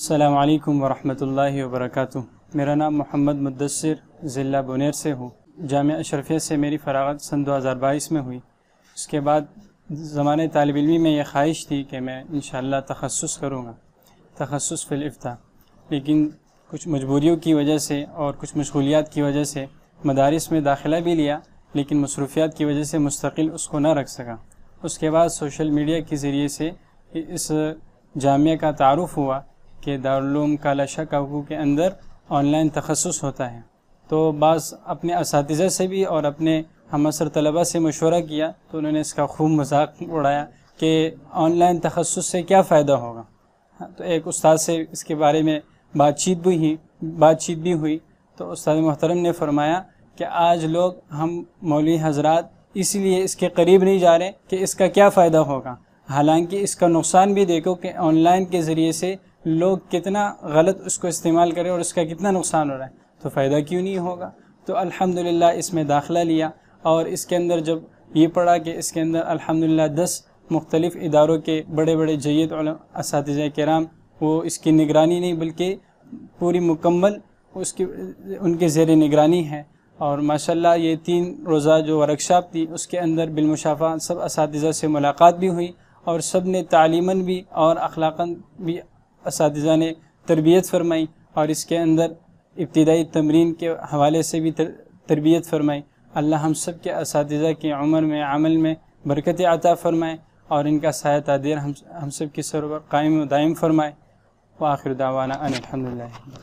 السلام علیکم ورحمۃ اللہ وبرکاتہ۔ میرا نام محمد مدثر ضلع بونیر سے ہوں۔ جامعہ اشرفیہ سے میری فراغت سن 2022 میں ہوئی۔ اس کے بعد زمانۂ طالب علمی میں یہ خواہش تھی کہ میں انشاءاللہ تخصص کروں گا، تخصص فی الافتاء، لیکن کچھ مجبوریوں کی وجہ سے اور کچھ مشغولیات کی وجہ سے مدارس میں داخلہ بھی لیا، لیکن مصروفیات کی وجہ سے مستقل اس کو نہ رکھ سکا۔ اس کے بعد سوشل میڈیا کے ذریعے سے اس جامعہ کا تعارف ہوا کہ دارالعلوم کالا کاکو کے اندر آن لائن تخصص ہوتا ہے۔ تو بعض اپنے اساتذہ سے بھی اور اپنے ہم عصر طلباء سے مشورہ کیا تو انہوں نے اس کا خوب مذاق اڑایا کہ آن لائن تخصص سے کیا فائدہ ہوگا۔ تو ایک استاد سے اس کے بارے میں بات چیت بھی ہوئی تو استاد محترم نے فرمایا کہ آج لوگ ہم مولوی حضرات اس لیے اس کے قریب نہیں جا رہے کہ اس کا کیا فائدہ ہوگا، حالانکہ اس کا نقصان بھی دیکھو کہ آن لائن کے ذریعے سے لوگ کتنا غلط اس کو استعمال کریں اور اس کا کتنا نقصان ہو رہا ہے، تو فائدہ کیوں نہیں ہوگا۔ تو الحمدللہ اس میں داخلہ لیا اور اس کے اندر جب یہ پڑھا کہ اس کے اندر الحمدللہ 10 مختلف اداروں کے بڑے بڑے جید اساتذہ کرام وہ اس کی نگرانی نہیں بلکہ پوری مکمل ان کے زیر نگرانی ہے، اور ماشاءاللہ یہ 3 روزہ جو ورکشاپ تھی اس کے اندر بالمشافہ سب اساتذہ سے ملاقات بھی ہوئی اور سب نے تعلیماً بھی اور اخلاقاً بھی اساتذہ نے تربیت فرمائی، اور اس کے اندر ابتدائی تمرین کے حوالے سے بھی تربیت فرمائی۔ اللہ ہم سب کے اساتذہ کی عمر میں عمل میں برکت عطا فرمائے اور ان کا سایہ تادیر ہم سب کی سر پر قائم و دائم فرمائے۔ وآخر دعوانا ان الحمدللہ۔